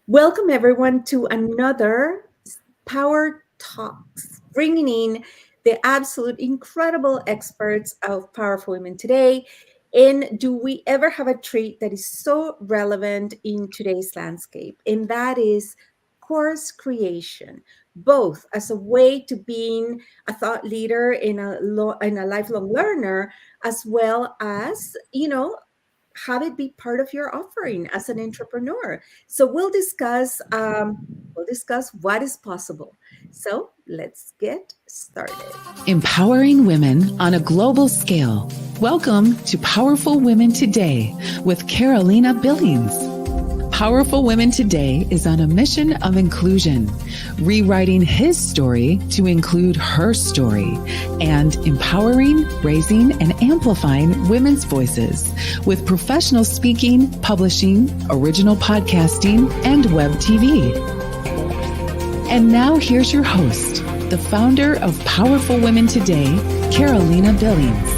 Welcome, everyone, to another Power Talks, bringing in the absolute incredible experts of Powerful Women today. And do we ever have a trait that is so relevant in today's landscape? And that is course creation, both as a way to being a thought leader and a lifelong learner, as well as, have it be part of your offering as an entrepreneur. So we'll discuss what is possible. So let's get started. Empowering women on a global scale. Welcome to Powerful Women Today with Carolina Billings. Powerful Women Today is on a mission of inclusion, rewriting his story to include her story, and empowering, raising, and amplifying women's voices with professional speaking, publishing, original podcasting, and web TV. And now here's your host, the founder of Powerful Women Today, Carolina Billings.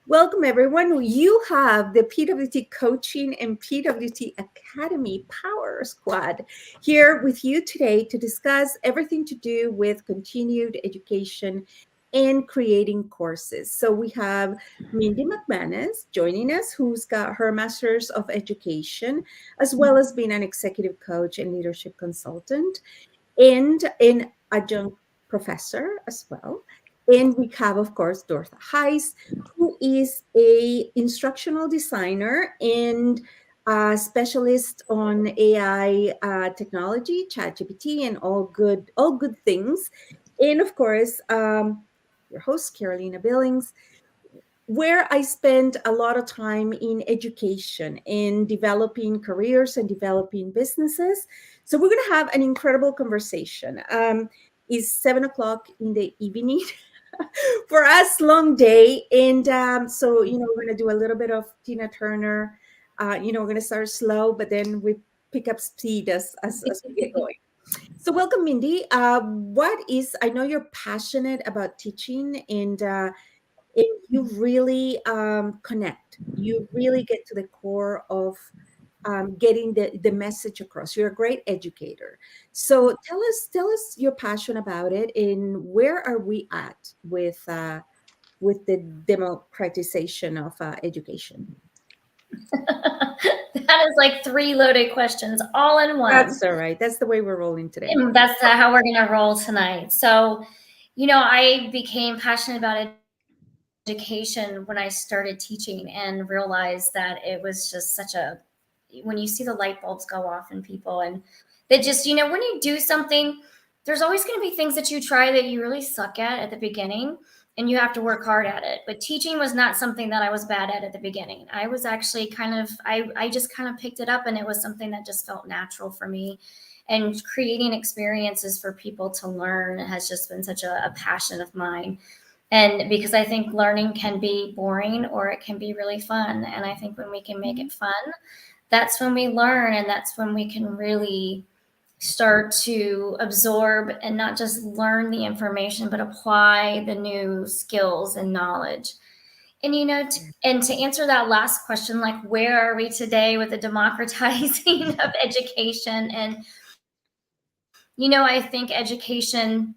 Welcome, everyone. You have the PWT Coaching and PWT Academy Power Squad here with you today to discuss everything to do with continued education and creating courses. So we have Mindy McManus joining us, who's got her Master's of Education, as well as being an executive coach and leadership consultant, and an adjunct professor as well. And we have, of course, Dortha Heiss, who is a instructional designer and a specialist on AI technology, ChatGPT, and all good things. And of course, your host, Carolina Billings, where I spend a lot of time in education in developing careers and developing businesses. So we're going to have an incredible conversation. It's 7 o'clock in the evening for us, long day. And so, we're going to do a little bit of Tina Turner. We're going to start slow, but then we pick up speed as we get going. So welcome, Mindy. I know you're passionate about teaching, and you really connect. You really get to the core of getting the message across. You're a great educator. So tell us your passion about it, and where are we at with the democratization of education? That is like three loaded questions all in one. That's all right. That's the way we're rolling today. That's how we're going to roll tonight. So, I became passionate about education when I started teaching and realized that it was just when you see the light bulbs go off in people, and that just, when you do something, there's always going to be things that you try that you really suck at the beginning, and you have to work hard at it. But teaching was not something that I was bad at the beginning. I was actually I just kind of picked it up, and it was something that just felt natural for me. And creating experiences for people to learn has just been such a passion of mine. And because I think learning can be boring or it can be really fun. And I think when we can make it fun, that's when we learn, and that's when we can really start to absorb and not just learn the information, but apply the new skills and knowledge. And, to answer that last question, like, where are we today with the democratizing of education? And, I think education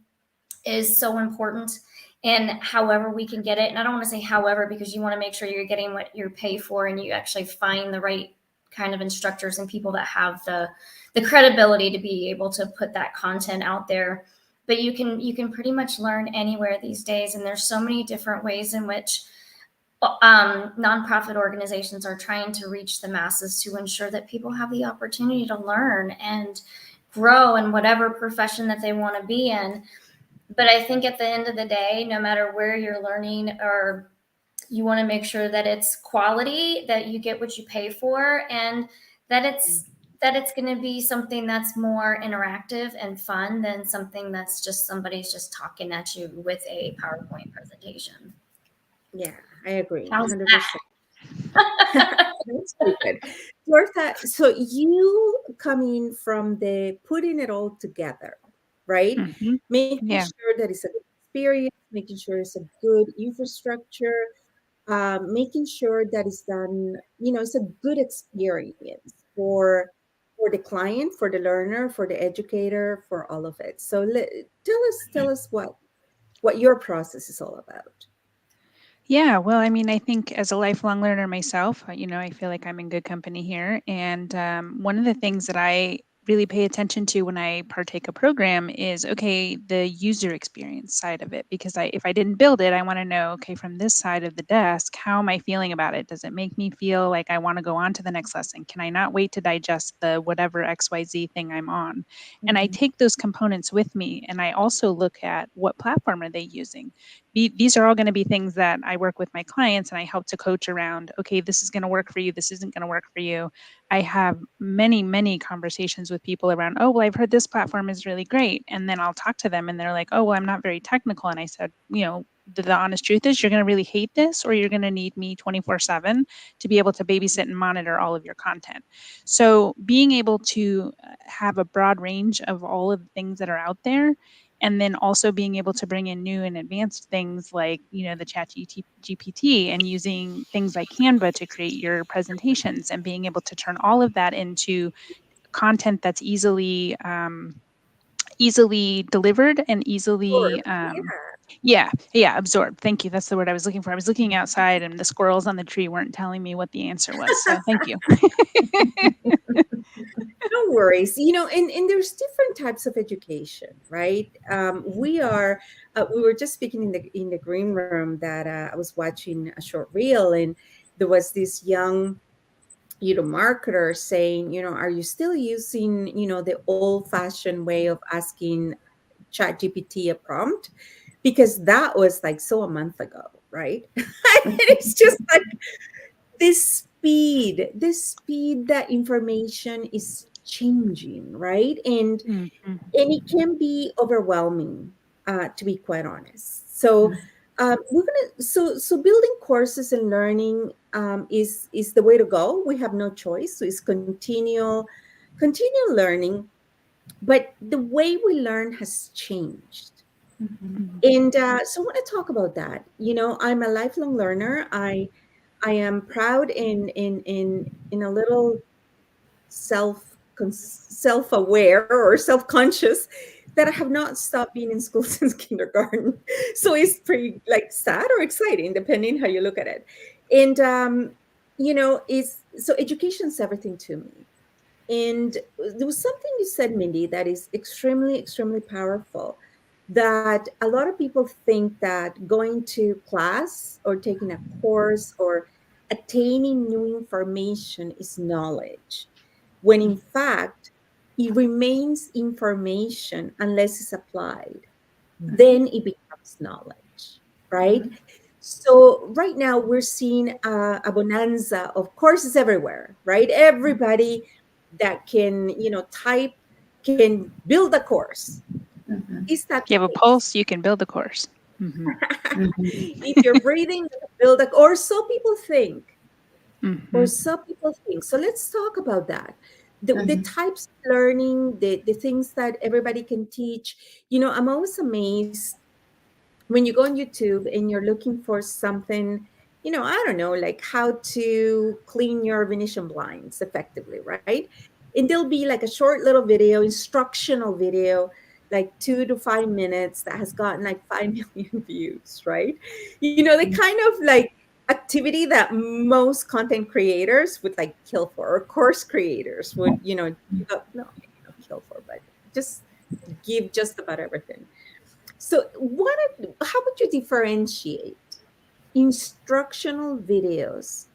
is so important, and however we can get it. And I don't want to say however, because you want to make sure you're getting what you pay for, and you actually find the right kind of instructors and people that have the credibility to be able to put that content out there. But you can pretty much learn anywhere these days, and there's so many different ways in which nonprofit organizations are trying to reach the masses to ensure that people have the opportunity to learn and grow in whatever profession that they want to be in. But I think at the end of the day, no matter where you're learning, or you want to make sure that it's quality, that you get what you pay for, and that it's going to be something that's more interactive and fun than something that's just somebody's just talking at you with a PowerPoint presentation. Yeah, I agree. How's 100%. That's stupid. Dortha, so you coming from the putting it all together, right? Making Yeah. sure that it's a good experience, making sure it's a good infrastructure. making sure that it's done, it's a good experience for the client, for the learner, for the educator, for all of it. So tell us what your process is all about. Yeah, well, I mean, I think as a lifelong learner myself, I feel like I'm in good company here. And one of the things that I really pay attention to when I partake a program is okay, the user experience side of it. Because if I didn't build it, I want to know, okay, from this side of the desk, how am I feeling about it? Does it make me feel like I want to go on to the next lesson? Can I not wait to digest the whatever XYZ thing I'm on? And I Mhm. take those components with me, and I also look at what platform are they using. These are all going to be things that I work with my clients and I help to coach around. Okay, this is going to work for you. This isn't going to work for you. I have many, many conversations with people around, oh, well, I've heard this platform is really great. And then I'll talk to them and they're like, oh, well, I'm not very technical. And I said, the honest truth is you're going to really hate this, or you're going to need me 24/7 to be able to babysit and monitor all of your content. So being able to have a broad range of all of the things that are out there, and then also being able to bring in new and advanced things like the chat gpt, and using things like Canva to create your presentations, and being able to turn all of that into content that's easily delivered and Sure. easily Yeah. yeah, absorbed. Thank you, that's the word I was looking for. I was looking outside and the squirrels on the tree weren't telling me what the answer was, so thank you. No worries. And there's different types of education, right? We were just speaking in the green room that I was watching a short reel, and there was this young, marketer saying, are you still using, the old fashioned way of asking chat gpt a prompt? Because that was like so a month ago, right? And it's just like the speed that information is changing, right? Mhm. And it can be overwhelming, to be quite honest. So we're gonna so building courses and learning, is the way to go. We have no choice. So it's continue learning, but the way we learn has changed. Mhm. And so I want to talk about that. I'm a lifelong learner. I am proud in a little self-aware or self-conscious that I have not stopped being in school since kindergarten. So it's pretty like sad or exciting, depending how you look at it. And is so education's everything to me. And there was something you said, Mindy, that is extremely, extremely powerful. That a lot of people think that going to class or taking a course or attaining new information is knowledge, when in fact, it remains information unless it's applied. Then it becomes knowledge, right? So right now we're seeing a bonanza of courses everywhere, right? Everybody that can, type can build a course. Is that If the you have a case? pulse, you can build a course. Hmm. If you're breathing, you can build a, or so people think, or Hmm. some people think. So let's talk about that. The types of learning, the things that everybody can teach. I'm always amazed when you go on YouTube and you're looking for something, I don't know, like how to clean your Venetian blinds effectively, right? And there'll be like a short little video, instructional video, like 2 to 5 minutes that has gotten like 5 million views, right? The kind of like activity that most content creators would like kill for, or course creators would, no, maybe not kill for, but just give just about everything. So, how would you differentiate instructional videos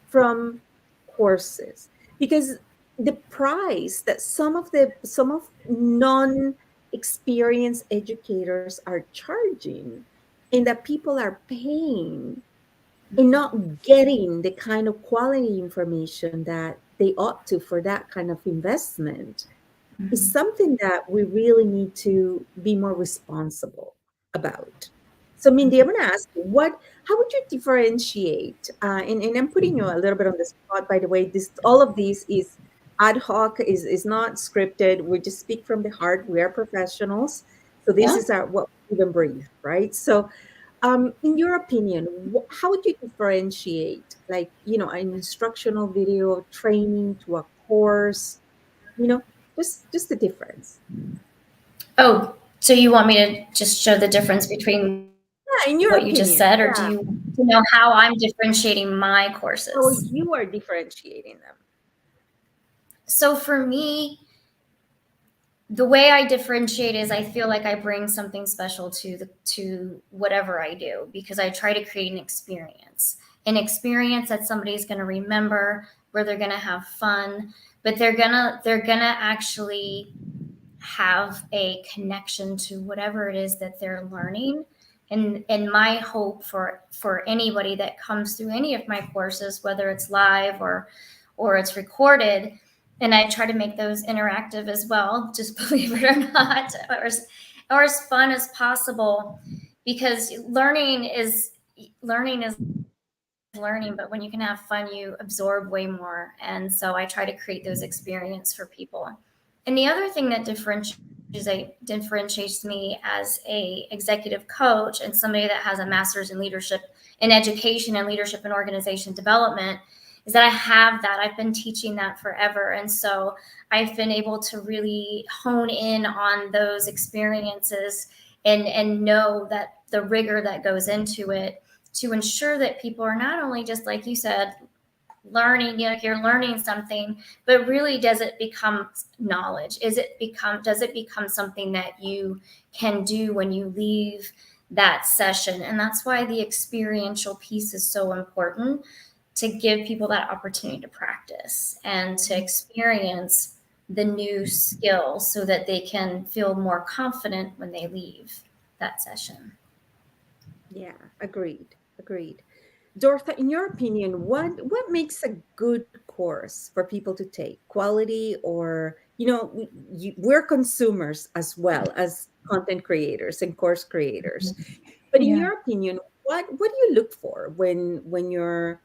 from courses? Because the price that some of non-experienced educators are charging, and that people are paying and not getting the kind of quality information that they ought to for that kind of investment, is something that we really need to be more responsible about. So, Mindy, I'm going to ask you, how would you differentiate? And I'm putting you a little bit on the spot, by the way. All of these is ad hoc, is not scripted. We just speak from the heart. We are professionals, so this Yeah. is our what we live and breathe, right? So, In your opinion, how would you differentiate, like, an instructional video training to a course? You know, just the difference. Oh, so you want me to just show the difference between Yeah, in what your you just opinion. said, or do Yeah, you want to know how I'm differentiating my how courses? you are differentiating them. So for me, the way I differentiate is I feel like I bring something special to whatever I do, because I try to create an experience that somebody's going to remember, where they're going to have fun, but they're gonna actually have a connection to whatever it is that they're learning. And my hope for anybody that comes through any of my courses, whether it's live or it's recorded, and I try to make those interactive as well, just believe it or not, or as fun as possible, because learning is learning, but when you can have fun, you absorb way more. And so I try to create those experiences for people. And the other thing that differentiates me as a executive coach and somebody that has a master's in leadership in education and leadership and organization development is that I have that. I've been teaching that forever. And so I've been able to really hone in on those experiences and know that the rigor that goes into it, to ensure that people are not only, just like you said, learning, you're learning something, but really, does it become knowledge? Does it become something that you can do when you leave that session? And that's why the experiential piece is so important, to give people that opportunity to practice and to experience the new skills so that they can feel more confident when they leave that session. Yeah, agreed. Dorothy, in your opinion, what makes a good course for people to take? Quality, or we're consumers as well as content creators and course creators. But in Yeah. your opinion, what do you look for when you're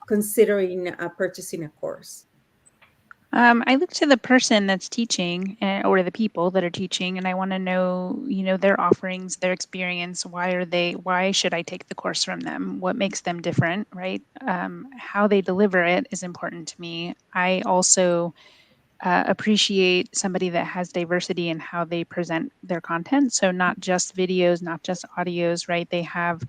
considering purchasing a course? I look to the person that's teaching, or the people that are teaching, and I want to know, their offerings, their experience. Why should I take the course from them? What makes them different, right? How they deliver it is important to me. I also appreciate somebody that has diversity in how they present their content. So, not just videos, not just audios, right? They have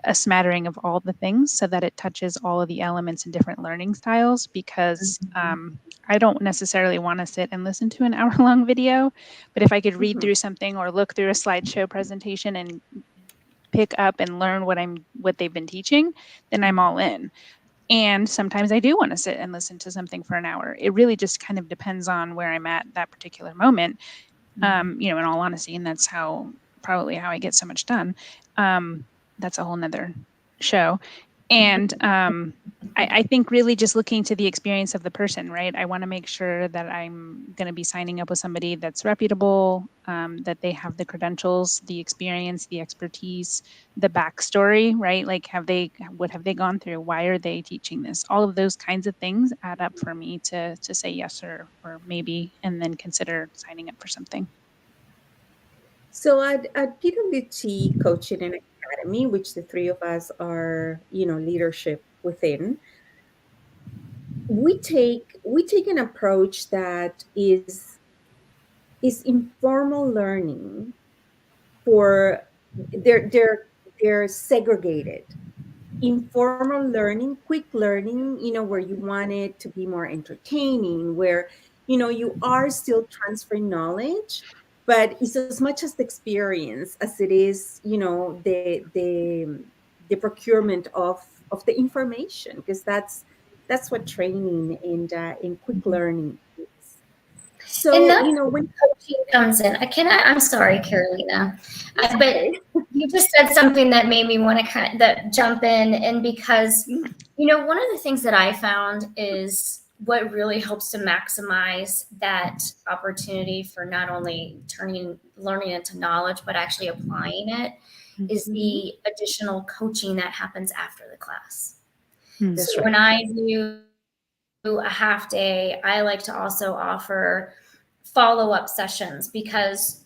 a smattering of all the things so that it touches all of the elements and different learning styles, because I don't necessarily want to sit and listen to an hour long video, but if I could read Mhm. through something or look through a slideshow presentation and pick up and learn what they've been teaching, then I'm all in. And sometimes I do want to sit and listen to something for an hour. It really just kind of depends on where I'm at that particular moment. In all honesty, and that's probably how I get so much done. Um, that's a whole nother show. And I think really just looking to the experience of the person, right? I want to make sure that I'm going to be signing up with somebody that's reputable, that they have the credentials, the experience, the expertise, the backstory, right? Like, what have they gone through? Why are they teaching this? All of those kinds of things add up for me to say yes or maybe, and then consider signing up for something. So at PWT Coaching and Academy, which the three of us are, leadership within, we take an approach that is informal learning. For they're segregated. Informal learning, quick learning, where you want it to be more entertaining, where you are still transferring knowledge, but it's as much as the experience as it is, the procurement of the information, because that's what training and quick learning is. And So, that's where when coaching comes in. I'm sorry, Carolina, it's but okay. you just said something that made me want to that jump in. And because, one of the things that I found is what really helps to maximize that opportunity for not only turning learning into knowledge, but actually applying it, is Mhm. the additional coaching that happens after the class. That's So right. when I do a half day, I like to also offer follow-up sessions, because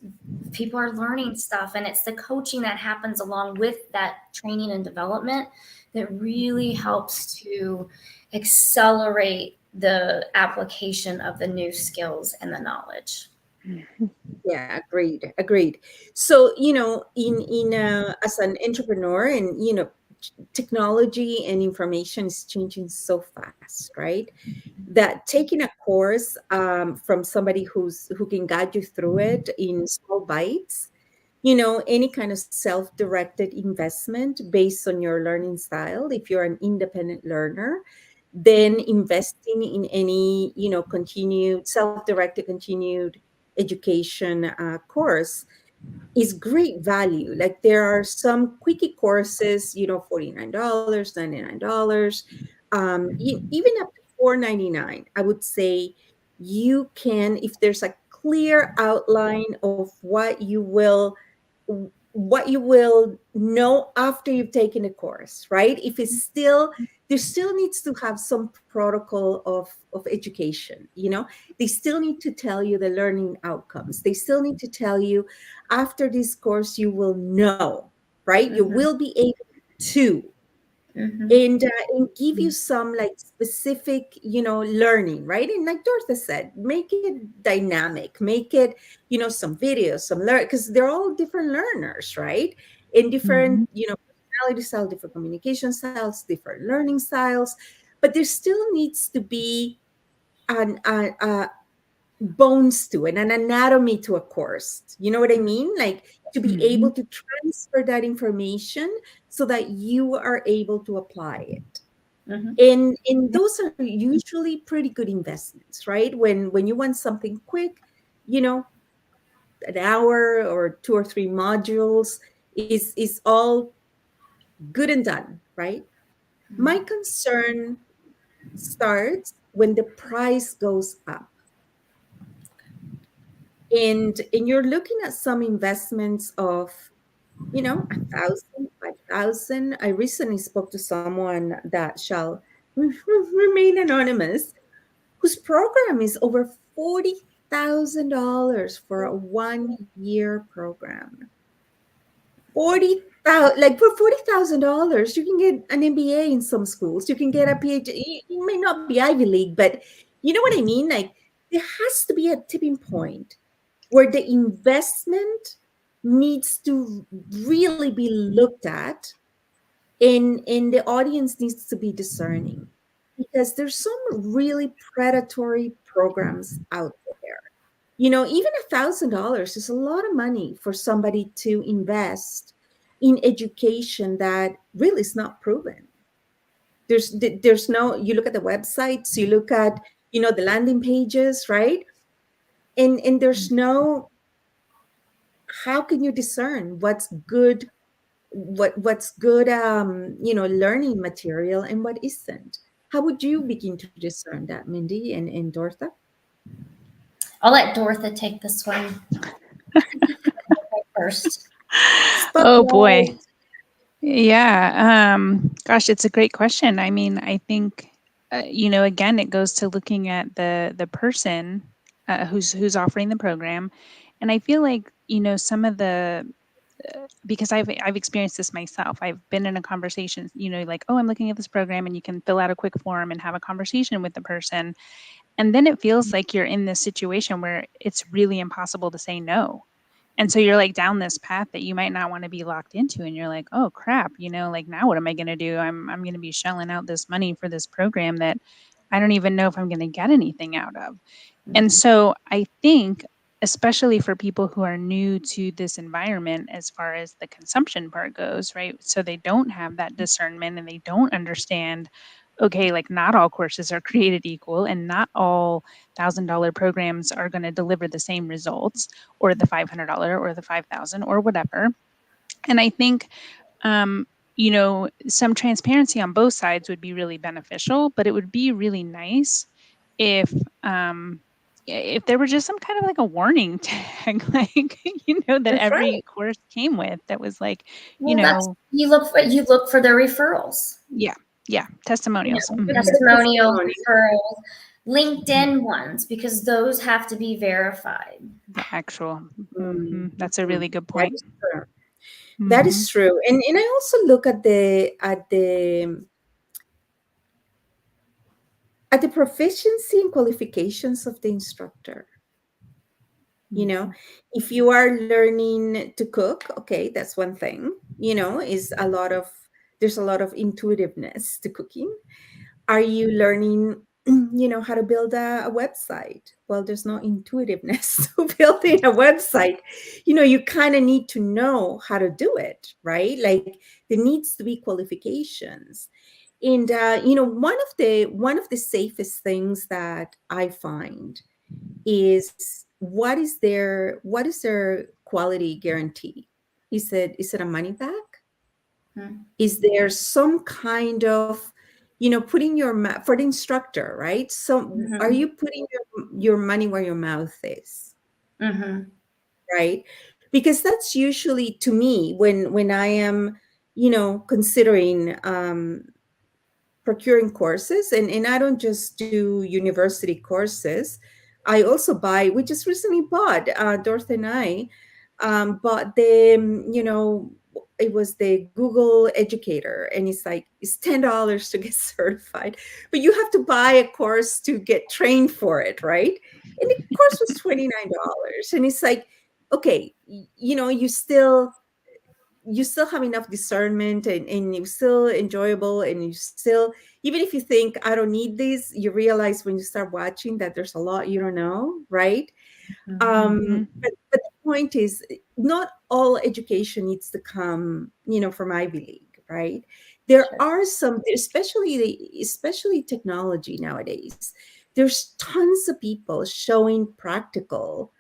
people are learning stuff, and it's the coaching that happens along with that training and development that really helps to accelerate the application of the new skills and the knowledge. Yeah, agreed. So, as an entrepreneur, and technology and information is changing so fast, right? That taking a course from somebody who can guide you through it in small bites, any kind of self-directed investment based on your learning style. If you're an independent learner, then investing in any, continued self-directed continued education course is great value. Like, there are some quickie courses, $49, $99, even up to $4.99. I would say you can, if there's a clear outline of what you will know after you've taken a course, right? If it's still, there still needs to have some protocol of education, they still need to tell you the learning outcomes. They still need to tell you, after this course, you will know, right? You will be able to, and give you some like specific, learning, right? And like Dorothy said, make it dynamic, make it, some videos, some learn, because they're all different learners, right? In different, personality styles, different communication styles, different learning styles, but there still needs to be an bones to it, an anatomy to a course. You know what I mean? Like, to be able to transfer that information so that you are able to apply it. And those are usually pretty good investments, right? When you want something quick, an hour or 2 or 3 modules is all good and done, right? My concern starts when the price goes up. And you're looking at some investments of, 1,000, 5,000. I recently spoke to someone that shall remain anonymous, whose program is over $40,000 for a 1-year program. 40,000, like, for $40,000, you can get an MBA in some schools. You can get a PhD. It may not be Ivy League, but you know what I mean? Like, there has to be a tipping point where the investment needs to really be looked at, and the audience needs to be discerning, because there's some really predatory programs out there. Even $1,000 is a lot of money for somebody to invest in education that really is not proven. There's no, you look at the websites, you look at, the landing pages, right? And there's no, how can you discern what's good, what's good, learning material, and what isn't? How would you begin to discern that, Mindy and Dortha? I'll let Dorothy take this one first. Oh boy. Yeah. Gosh, it's a great question. I mean, I think, again, it goes to looking at the person who's offering the program, and I feel like, some of the because I've experienced this myself. I've been in a conversation, like, oh, I'm looking at this program, and you can fill out a quick form and have a conversation with the person, and then it feels like you're in this situation where it's really impossible to say no. And so you're like down this path that you might not want to be locked into, and you're like, oh crap, like, now what am I going to do? I'm going to be shelling out this money for this program that I don't even know if I'm going to get anything out of. And so I think, especially for people who are new to this environment as far as the consumption part goes, right? So they don't have that discernment, and they don't understand, okay, like, not all courses are created equal, and not all $1,000 programs are going to deliver the same results, or the $500 or the 5,000 or whatever. And I think, some transparency on both sides would be really beneficial, but it would be really nice if, if there were just some kind of like a warning tag, like, that That's every right. course came with, that was like, You look for their referrals. yeah, testimonials. Good Testimonials, testimony. referrals. LinkedIn ones, because those have to be verified. The actual. Mm, That's a really good that point. is true. That Mm-hmm. is true. And I also look at the proficiency and qualifications of the instructor. You know, Mm-hmm. if you are learning to cook, okay, that's one thing. Is a lot of there's a lot of intuitiveness to cooking. Are you learning, how to build a website? Well, there's no intuitiveness to building a website. You kind of need to know how to do it, right? Like there needs to be qualifications. And one of the safest things that I find is what is their quality guarantee? Is it a money back? Hmm. Is there some kind of putting for the instructor, right? So are Hmm. you putting your money where your mouth is, Hmm. right? Because that's usually, to me, when I am considering procuring courses, and I don't just do university courses. I also buy, we just recently bought, Dorothy and I bought it was the Google Educator, and it's $10 to get certified, but you have to buy a course to get trained for it, right? And the course was $29, and it's like, okay, you still have enough discernment, and you're still enjoyable, and you still, even if you think I don't need this, you realize when you start watching that there's a lot you don't know, right? Mm-hmm. But the point is, not all education needs to come from Ivy League, right? There Sure. are some, especially technology nowadays, there's tons of people showing practical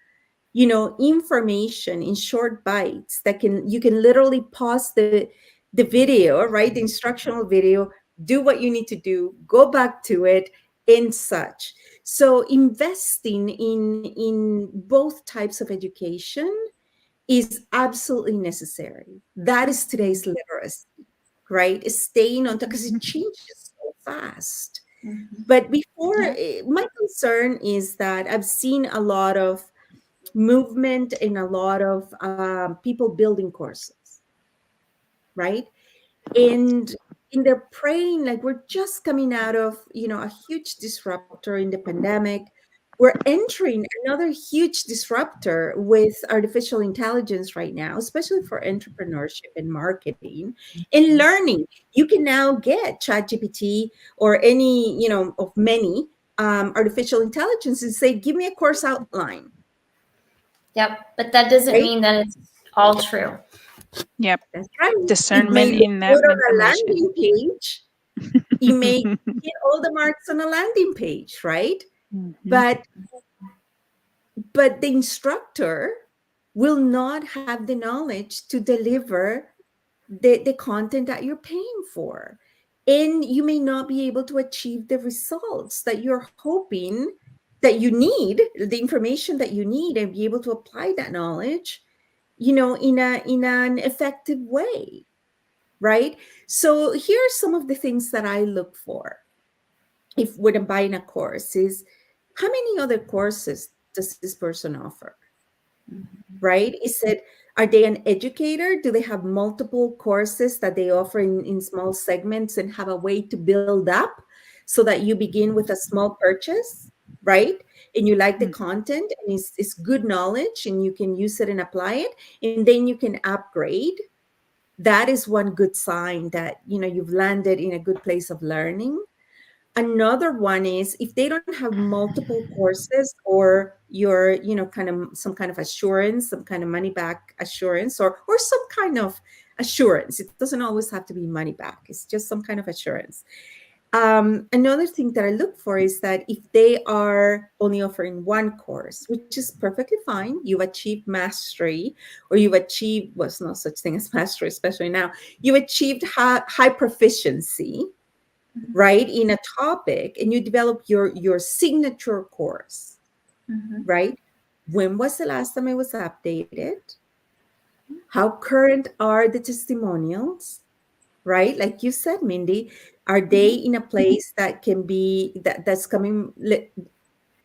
information in short bites that you can literally pause the video, right? The instructional video, do what you need to do, go back to it, and such. So investing in both types of education is absolutely necessary. That is today's literacy, right? Is staying on top, because it changes so fast. Hmm. But before, Yeah. my concern is that I've seen a lot of movement and a lot of people building courses, right? And they're praying, like, we're just coming out of a huge disruptor in the pandemic. We're entering another huge disruptor with artificial intelligence right now, especially for entrepreneurship and marketing and learning. You can now get ChatGPT or any of many artificial intelligence and say, give me a course outline, Yep. But that doesn't right? mean that it's all true. Yep. That's right. It may Discernment look in that good on a information. landing page. It may hit all the marks on a landing page, right? Mm-hmm. But the instructor will not have the knowledge to deliver the content that you're paying for. And you may not be able to achieve the results that you're hoping, that you need, the information that you need, and be able to apply that knowledge, in an effective way, right? So here are some of the things that I look for if when I'm buying a course is, how many other courses does this person offer? Right? Is it, are they an educator? Do they have multiple courses that they offer in small segments and have a way to build up so that you begin with a small purchase, right? And you like the content, and it's good knowledge, and you can use it and apply it, and then you can upgrade. That is one good sign that you've landed in a good place of learning. Another one is if they don't have multiple courses, or your kind of some kind of assurance, some kind of money back assurance, or some kind of assurance. It doesn't always have to be money back, it's just some kind of assurance. Another thing that I look for is that if they are only offering one course, which is perfectly fine, you've achieved mastery, or you've achieved, well, it's no such thing as mastery, especially now, you've achieved high proficiency, right, in a topic, and you develop your signature course, Hmm. right? When was the last time it was updated? How current are the testimonials? Right? Like you said, Mindy, Are they in a place that can be that's coming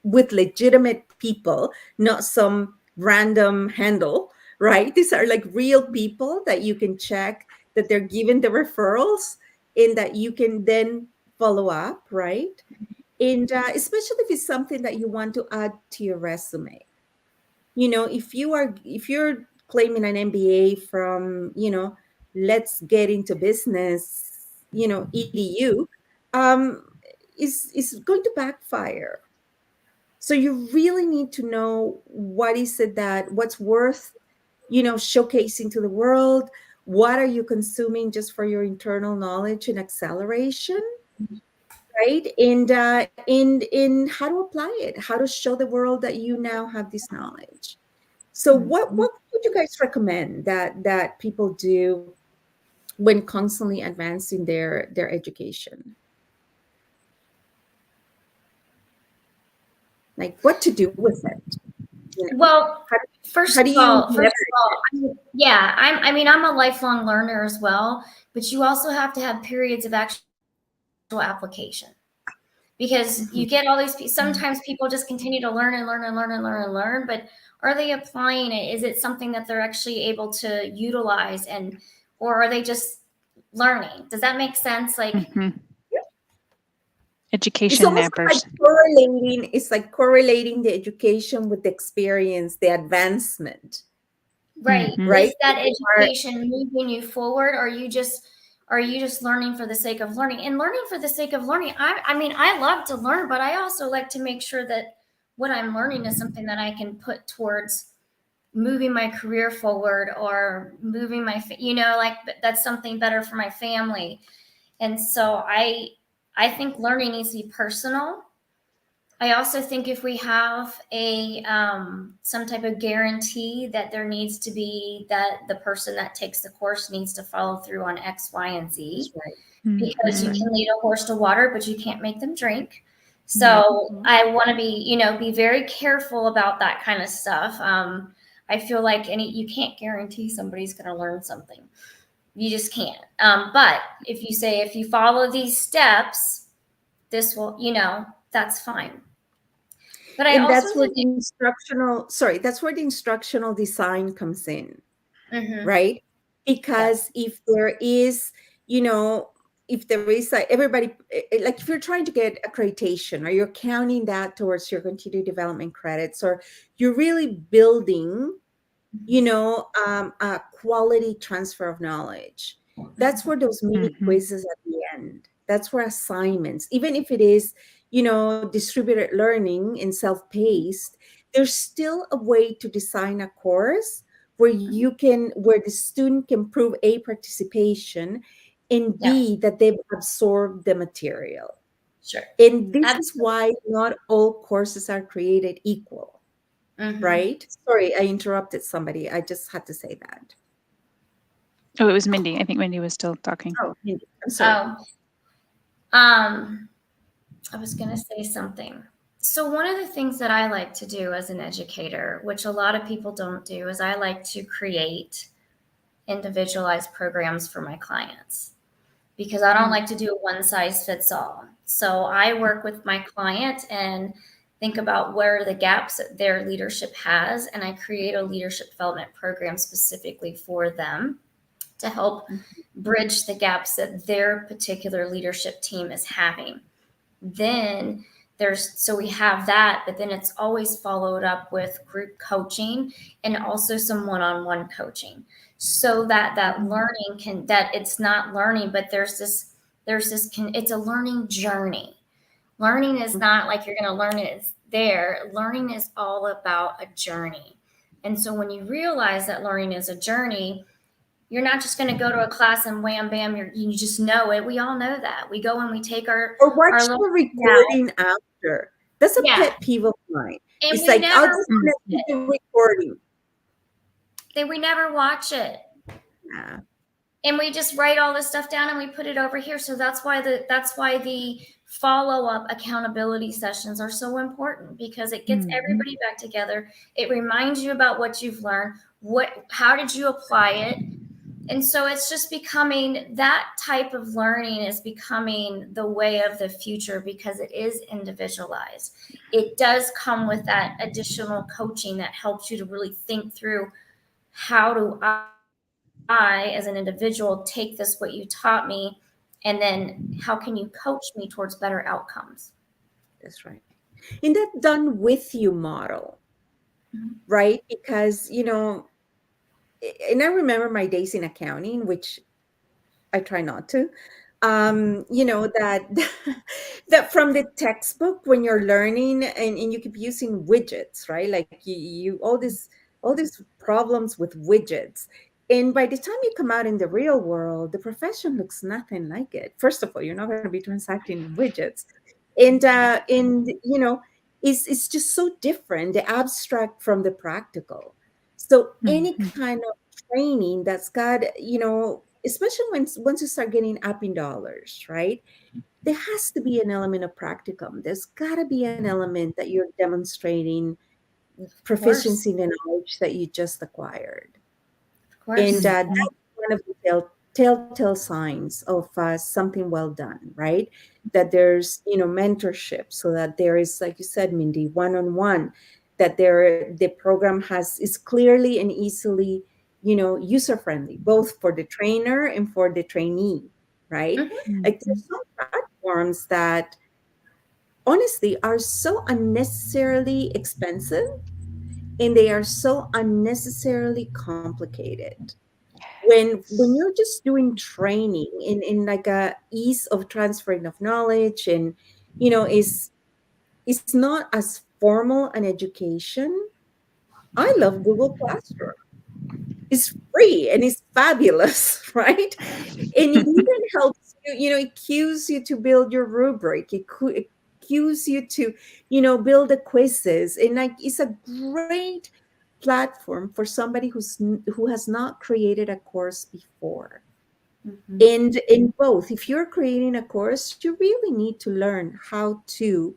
with legitimate people, not some random handle, right? These are like real people that you can check that they're given the referrals and that you can then follow up, right? And especially if it's something that you want to add to your resume. If you're claiming an MBA from, let's get into business, EDU, um, is going to backfire. So you really need to know what is it what's worth, showcasing to the world. What are you consuming just for your internal knowledge and acceleration, right? And how to apply it, how to show the world that you now have this knowledge. So what would you guys recommend that people do when constantly advancing their education? Like what to do with it? Well, How, first how of do you all, leverage yeah, I'm a lifelong learner as well, but you also have to have periods of actual application, because it? you get all these, sometimes people just continue to learn and learn and learn and learn and learn, but are they applying it? Is it something that they're actually able to utilize, or are they just learning? Does that make sense? Like, It's Education almost like nappers. correlating the education with the experience, the advancement, right. right? Is that Or- education moving you forward? Or are you just learning for the sake of learning? And learning for the sake of learning, I mean, I love to learn, but I also like to make sure that what I'm learning is something that I can put towards moving my career forward, or moving like that's something better for my family. And so I think learning needs to be personal. I also think if we have a some type of guarantee that there needs to be, that the person that takes the course needs to follow through on X, Y, and Z, That's right. because you can lead a horse to water, but you can't make them drink. So Mhm. I want to be very careful about that kind of stuff. I feel like you can't guarantee somebody's going to learn something. You just can't. But if you follow these steps, this will, that's fine. But I And also that's where think, that's where the instructional design comes in, mhm, right? yes, Because you know, if there is like everybody, like if you're trying to get accreditation, or you're counting that towards your continued development credits, or you're really building, a quality transfer of knowledge. That's where those mini quizzes at the end, that's where assignments, even if it is, distributed learning and self-paced, there's still a way to design a course where the student can prove A, participation, and yes, B, that they've absorbed the material. sure, And this is absolutely. why not all courses are created equal, Hmm. right? Sorry, I interrupted somebody. I just had to say that. Oh, it was Mindy. I think Mindy was still talking. Oh, I'm sorry. Oh, um, I was going to say something. So one of the things that I like to do as an educator, which a lot of people don't do, is I like to create individualized programs for my clients, because I don't like to do a one size fits all. So I work with my client and think about where are the gaps that their leadership has, and I create a leadership development program specifically for them to help bridge the gaps that their particular leadership team is having. Then so we have that, but then it's always followed up with group coaching and also some one-on-one coaching, so that that it's not learning, but it's a learning journey. Learning is not like you're going to learn it, it's there. Learning is all about a journey. And so when you realize that learning is a journey, you're not just going to go to a class and wham bam, you just know it. We all know that. We go and we take Or watch our little the now. recording after. That's a Yeah. pet peeve of mine. And It's we like, I'll never just connect to the recording. we never watch it. Yeah. And we just write all this stuff down and we put it over here. So that's why the follow-up accountability sessions are so important, because it gets everybody back together. It reminds you about what you've learned. How did you apply it? And so it's just becoming, that type of learning is becoming the way of the future because it is individualized. It does come with that additional coaching that helps you to really think through, how do I as an individual take this, what you taught me, and then how can you coach me towards better outcomes? That's right. In that done with you model, Mhm. right? Because, and I remember my days in accounting, which I try not to. That that from the textbook when you're learning and you keep using widgets, right? Like you all these problems with widgets. And by the time you come out in the real world, the profession looks nothing like it. First of all, you're not going to be transacting widgets. And it's just so different, the abstract from the practical. So any Mhm. kind of training that's got, especially once you start getting up in dollars, right? There has to be an element of practicum. There's got to be an element that you're demonstrating Of course. proficiency in the knowledge that you just acquired. Of And course. that's Mhm. one of the telltale signs of something well done, right? That there's, mentorship, so that there is, like you said, Mindy, one-on-one, that the program is clearly and easily, user friendly, both for the trainer and for the trainee, right? Mhm. Like Mhm. there's some platforms that honestly are so unnecessarily expensive, and they are so unnecessarily complicated. When you're just doing training in like a ease of transferring of knowledge, and is not as formal an education. I love Google Classroom. It's free and it's fabulous, right? And it even helps you, it cues you to build your rubric. It cues you to, build the quizzes. And like it's a great platform for somebody who has not created a course before. Mhm. And in both, if you're creating a course, you really need to learn how to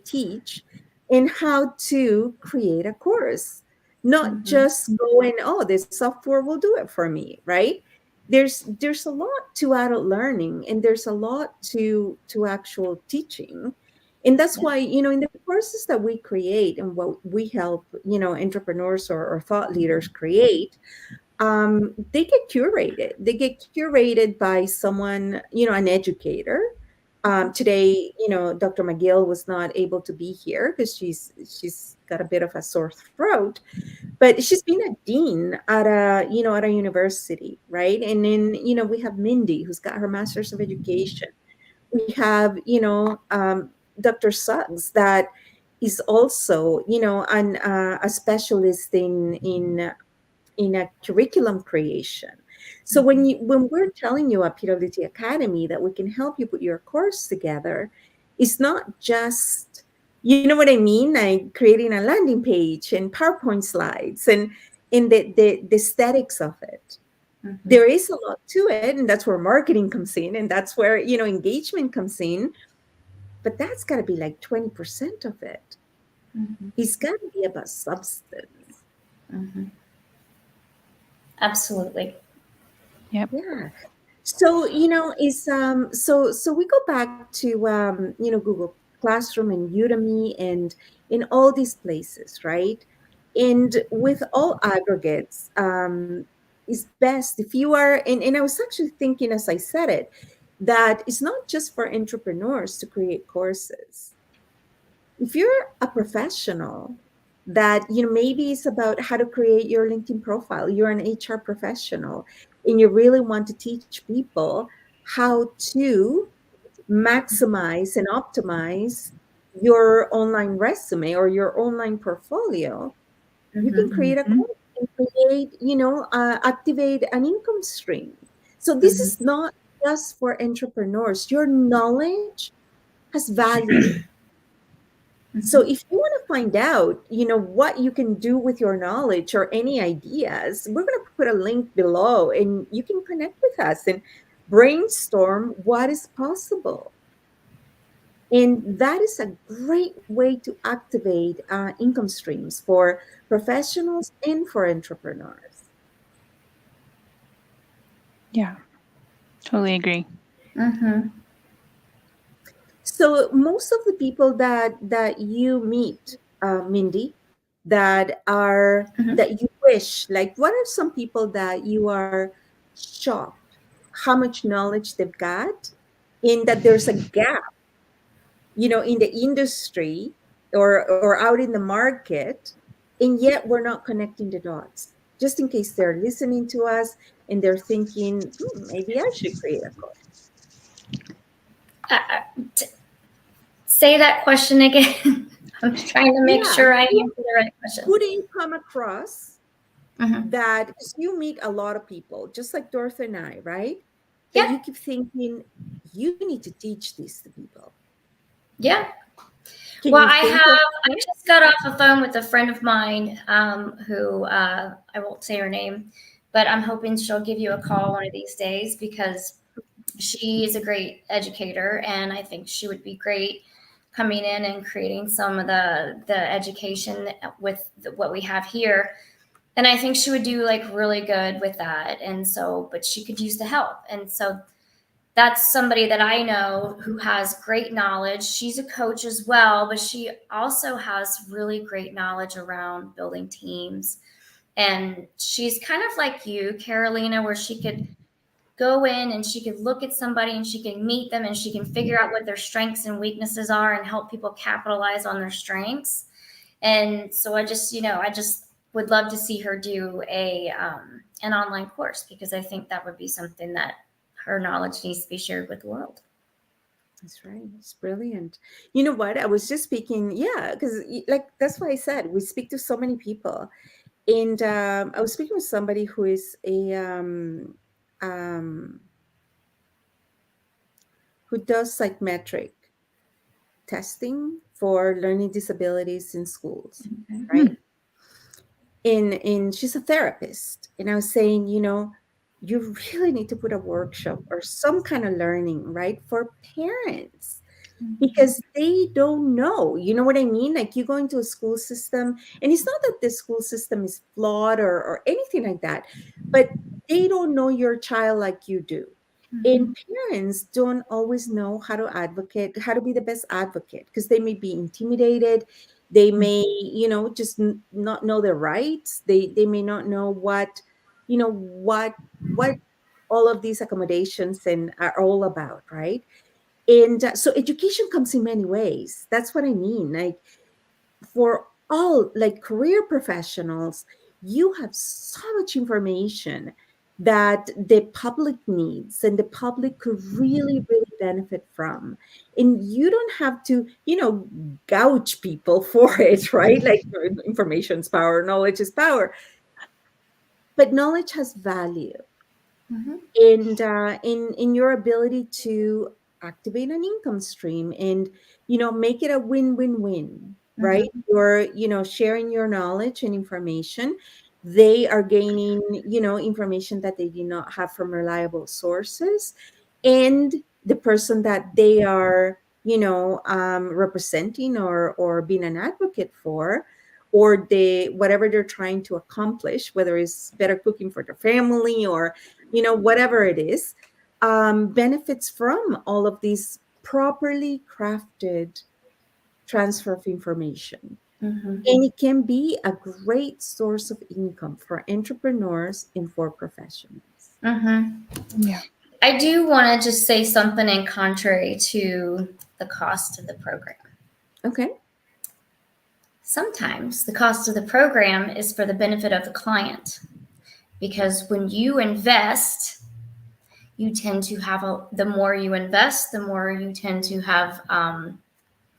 teach and how to create a course. Not Mhm. just going, oh, this software will do it for me, right? There's a lot to adult learning, and there's a lot to actual teaching. And that's Yeah. why, in the courses that we create and what we help, entrepreneurs or thought leaders create, they get curated. They get curated by someone, an educator. Today, Dr. McGill was not able to be here because she's got a bit of a sore throat, but she's been a dean at a university, right? And then, we have Mindy, who's got her master's of education. We have, Dr. Suggs, that is also, a specialist in a curriculum creation. So when we're telling you at PWT Academy that we can help you put your course together, it's not just, you know what I mean, like creating a landing page and PowerPoint slides and in the aesthetics of it. Mhm. There is a lot to it, and that's where marketing comes in, and that's where engagement comes in. But that's got to be like 20% of it. Mhm. It's got to be about substance. Mhm. Absolutely. Yep. Yeah. So, so we go back to Google Classroom and Udemy and in all these places, right? And with all aggregates, it's best if you are, and I was actually thinking as I said it, that it's not just for entrepreneurs to create courses. If you're a professional, that maybe it's about how to create your LinkedIn profile, you're an HR professional and you really want to teach people how to maximize and optimize your online resume or your online portfolio, you can Mhm. create a Mhm. course and create, activate an income stream. So this Mhm. is not just for entrepreneurs. Your knowledge has value. So Mhm. if you want to find out, what you can do with your knowledge or any ideas, we're going to put a link below and you can connect with us and brainstorm what is possible. And that is a great way to activate income streams for professionals and for entrepreneurs. Yeah, totally agree. Mm-hmm. So most of the people that you meet, Mindy, Mm-hmm. that you wish, like, what are some people that you are shocked how much knowledge they've got, in that there's a gap, in the industry, or out in the market, and yet we're not connecting the dots. Just in case they're listening to us and they're thinking, maybe I should create a course. Uh, t- Say that question again. I'm trying to make Yeah, sure I answer the right question. who do you come across Mm-hmm. that, because you meet a lot of people, just like Dorothy and I, right? That Yeah, you keep thinking, you need to teach these to people. yeah. Can Well, you think of I just got off the phone with a friend of mine who I won't say her name, but I'm hoping she'll give you a call one of these days because she is a great educator, and I think she would be great coming in and creating some of the education with what we have here. And I think she would do like really good with that. And so, but she could use the help. And so that's somebody that I know who has great knowledge. She's a coach as well, but she also has really great knowledge around building teams. And she's kind of like you, Carolina, where she could go in and she could look at somebody and she can meet them and she can figure out what their strengths and weaknesses are and help people capitalize on their strengths. And so I just would love to see her do a an online course because I think that would be something that her knowledge needs to be shared with the world. That's right. It's brilliant. You know what? I was just speaking, yeah, because like that's why I said we speak to so many people, and I was speaking with somebody who is um, who does psychometric testing for learning disabilities in schools, Hmm. right? And she's a therapist, and I was saying, you really need to put a workshop or some kind of learning, right, for parents, because they don't know, you know what I mean? Like, you go into a school system, and it's not that the school system is flawed or anything like that, but they don't know your child like you do. And parents don't always know how to advocate, how to be the best advocate, because they may be intimidated. They may, just not know their rights. They may not know what all of these accommodations and are all about, right? And so education comes in many ways. That's what I mean. Like, for all, like, career professionals, you have so much information that the public needs and the public could really, really benefit from. And you don't have to, gouge people for it, right? Like, information's power, knowledge is power, but knowledge has value. Mm-hmm. And in your ability to activate an income stream, and make it a win-win-win, Mm-hmm. right? You're, sharing your knowledge and information. They are gaining, information that they do not have from reliable sources, and the person that they are, representing or being an advocate for, or the whatever they're trying to accomplish, whether it's better cooking for their family, or whatever it is, benefits from all of these properly crafted transfer of information. Mm-hmm. And it can be a great source of income for entrepreneurs and for professionals. Mm-hmm. Yeah. I do want to just say something in contrary to the cost of the program. Okay. Sometimes the cost of the program is for the benefit of the client because when you invest, you tend to have the more you invest, the more you tend to have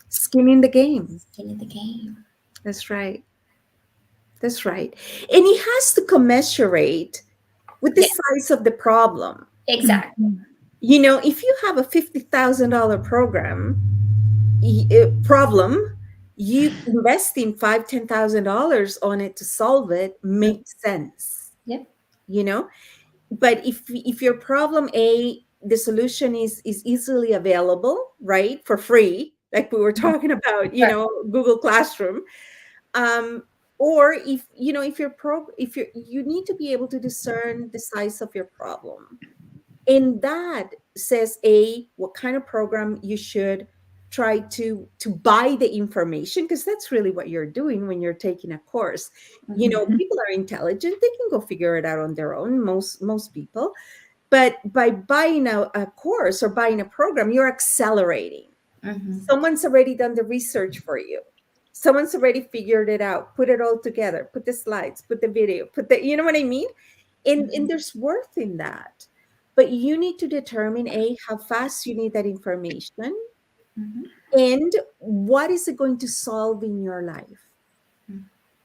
Skin in the game. skin in the game. That's right. That's right. And it has to commensurate with the Yeah, size of the problem. exactly. Mhm. If you have a $50,000 program, problem, you investing $5,000, $10,000 on it to solve it makes sense. Yep. You know, but if your problem, the solution is easily available, right, for free, like we were talking about, Right. Google Classroom, um, or if if you need to be able to discern the size of your problem. And that says what kind of program you should try to buy the information, because that's really what you're doing when you're taking a course. Mhm. People are intelligent, they can go figure it out on their own, most people. But by buying a course or buying a program, you're accelerating. Mhm. Someone's already done the research for you. Someone's already figured it out, put it all together, put the slides, put the video, you know what I mean? And Mhm. there's worth in that. But you need to determine how fast you need that information, Mhm. and what is it going to solve in your life,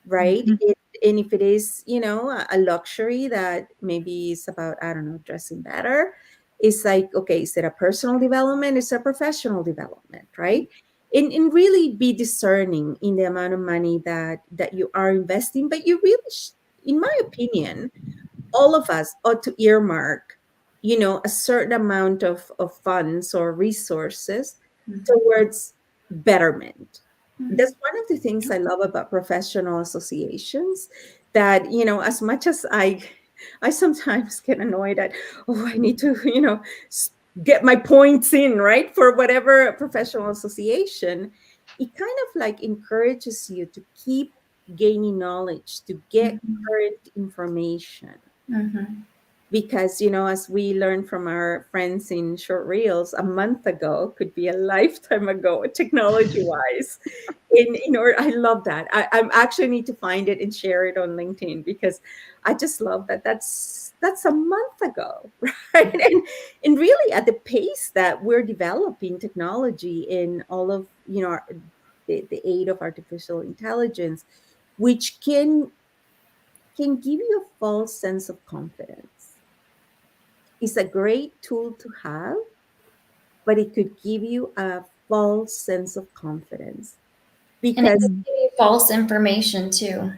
right? Mhm. And if it is, a luxury that maybe is about, I don't know, dressing better, it's like, okay, is it a personal development? Is it a professional development, right? And really be discerning in the amount of money that you are investing. But you really, in my opinion, all of us ought to earmark, a certain amount of funds or resources Mhm. towards betterment. Mhm. That's one of the things I love about professional associations, that, as much as I sometimes get annoyed at, oh, I need to, get my points in, right? For whatever professional association, it kind of like encourages you to keep gaining knowledge, to get Mhm. current information. Mhm. Because, as we learned from our friends in short reels, a month ago could be a lifetime ago, technology wise. In order, I love that. I actually need to find it and share it on LinkedIn, because I just love that. That's a month ago, right? And really, at the pace that we're developing technology in all of, the aid of artificial intelligence, which can give you a false sense of confidence. It's a great tool to have, but it could give you a false sense of confidence, And it because, can Mhm. give you false information too.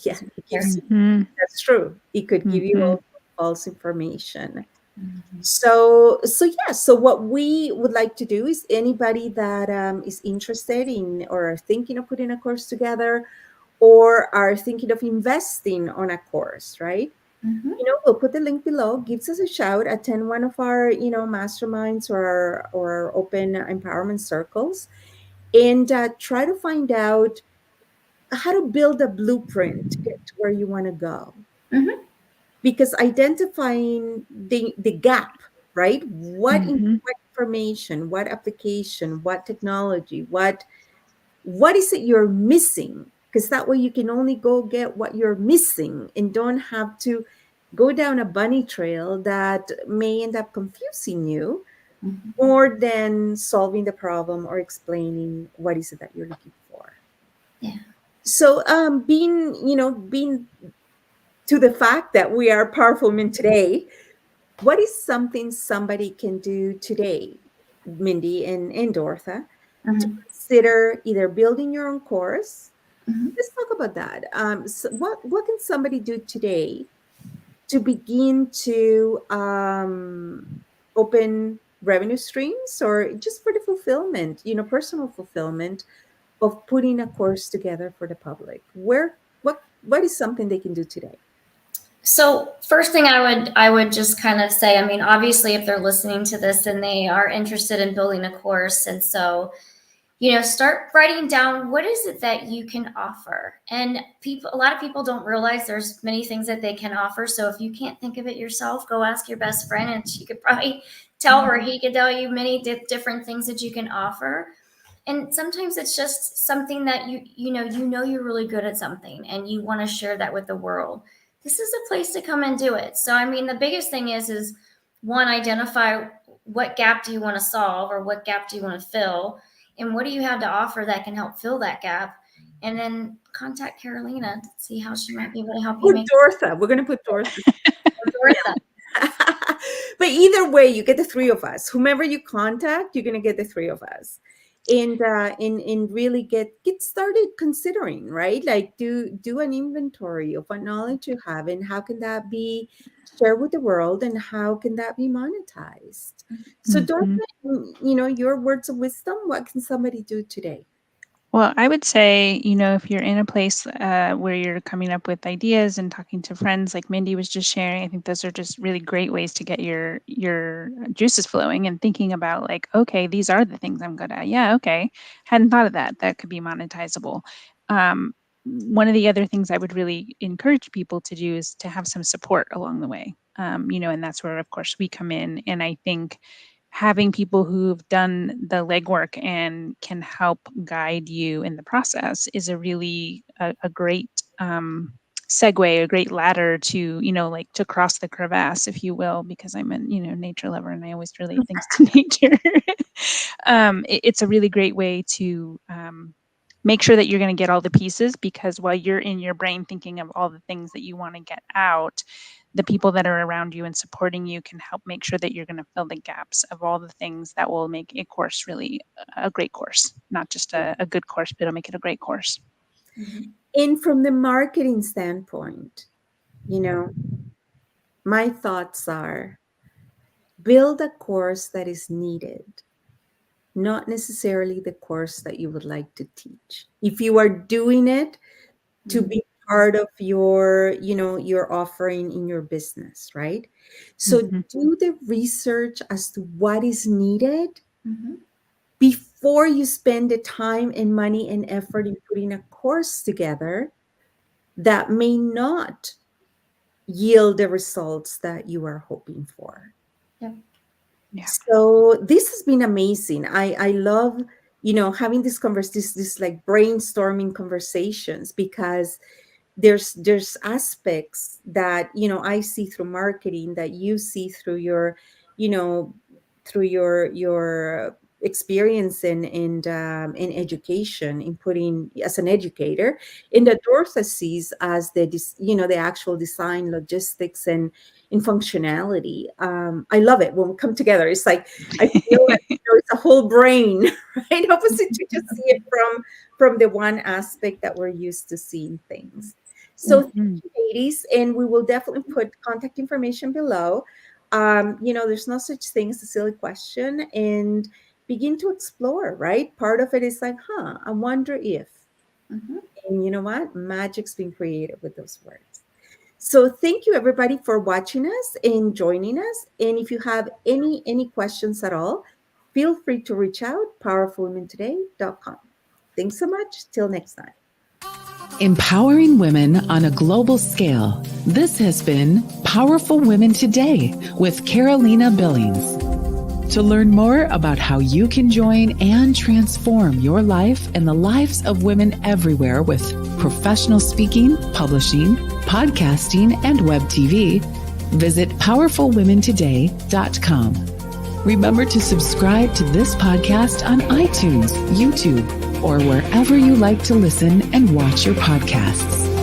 yeah, So be it gives you, careful. Mhm. that's true. It could give you Mhm. also false information. Mhm. So yeah. So what we would like to do is, anybody that is interested in or are thinking of putting a course together, or are thinking of investing on a course, right? Mhm. We'll put the link below. Gives us a shout. Attend one of our, masterminds or open empowerment circles, and try to find out how to build a blueprint to get to where you want to go. Mhm. Because identifying the gap, right? Mhm. What information, what application, what technology, what is it you're missing, because that way you can only go get what you're missing and don't have to go down a bunny trail that may end up confusing you Mhm. more than solving the problem or explaining what is it that you're looking for. Yeah. So being to the fact that we are powerful men today, what is something somebody can do today, Mindy and Dorotha, to Mhm. consider either building your own course? Mhm. Let's talk about that. So what can somebody do today to begin to open revenue streams, or just for the fulfillment, personal fulfillment of putting a course together for the public? What is something they can do today? So first thing I would just kind of say, I mean, obviously if they're listening to this and they are interested in building a course, and so start writing down what is it that you can offer. And a lot of people don't realize there's many things that they can offer. So if you can't think of it yourself, go ask your best friend, and she could probably tell, or he could tell you many different things that you can offer. And sometimes it's just something that you know you're really good at something and you want to share that with the world. This is a place to come and do it. So I mean, the biggest thing is one, identify what gap do you want to solve, or what gap do you want to fill, and what do you have to offer that can help fill that gap. And then contact Carolina to see how she might be able to help you Put make Dorotha. We're going to put Dorotha. it worth. But either way, you get the three of us. Whomever you contact, you're going to get the three of us, and really get started considering, right? Like, do an inventory of what knowledge you have, and how can that be shared with the world, and how can that be monetized. So, Dorotha, Mhm. your words of wisdom. What can somebody do today? Well, I would say, if you're in a place where you're coming up with ideas and talking to friends, like Mindy was just sharing, I think those are just really great ways to get your juices flowing and thinking about like, okay, these are the things I'm good at. Yeah, okay, hadn't thought of that. That could be monetizable. Um, One of the other things I would really encourage people to do is to have some support along the way. And that's where, of course, we come in. And I think having people who've done the legwork and can help guide you in the process is a really a great segue, a great ladder to, like to cross the crevasse, if you will, because I'm a, nature lover and I always relate things to nature. It's a really great way to make sure that you're going to get all the pieces, because while you're in your brain thinking of all the things that you want to get out, the people that are around you and supporting you can help make sure that you're going to fill the gaps of all the things that will make a course really a great course, not just a good course, but it'll make it a great course. And from the marketing standpoint, my thoughts are build a course that is needed, not necessarily the course that you would like to teach. If you are doing it to be part of your offering in your business, right? So do the research as to what is needed before you spend the time and money and effort in putting a course together that may not yield the results that you are hoping for. Yeah. So this has been amazing. I love, having this like brainstorming conversations, because there's aspects that, I see through marketing that you see through your, through your experience in education, in putting as an educator, and that Dorothy sees as the actual design, logistics, and in functionality. I love it when we come together. It's like I feel like it's a whole brain, right? Opposite to just see it from the one aspect that we're used to seeing things. So thank you, ladies, and we will definitely put contact information below. There's no such thing as a silly question, and begin to explore, right? Part of it is like, I wonder if. And you know what? Magic's been created with those words. So thank you, everybody, for watching us and joining us. And if you have any questions at all, feel free to reach out, powerfulwomentoday.com. Thanks so much. Till next time. Empowering women on a global scale. This has been Powerful Women Today with Carolina Billings. To learn more about how you can join and transform your life and the lives of women everywhere with professional speaking, publishing, podcasting, and web TV, visit powerfulwomentoday.com. Remember to subscribe to this podcast on iTunes, YouTube, or wherever you like to listen and watch your podcasts.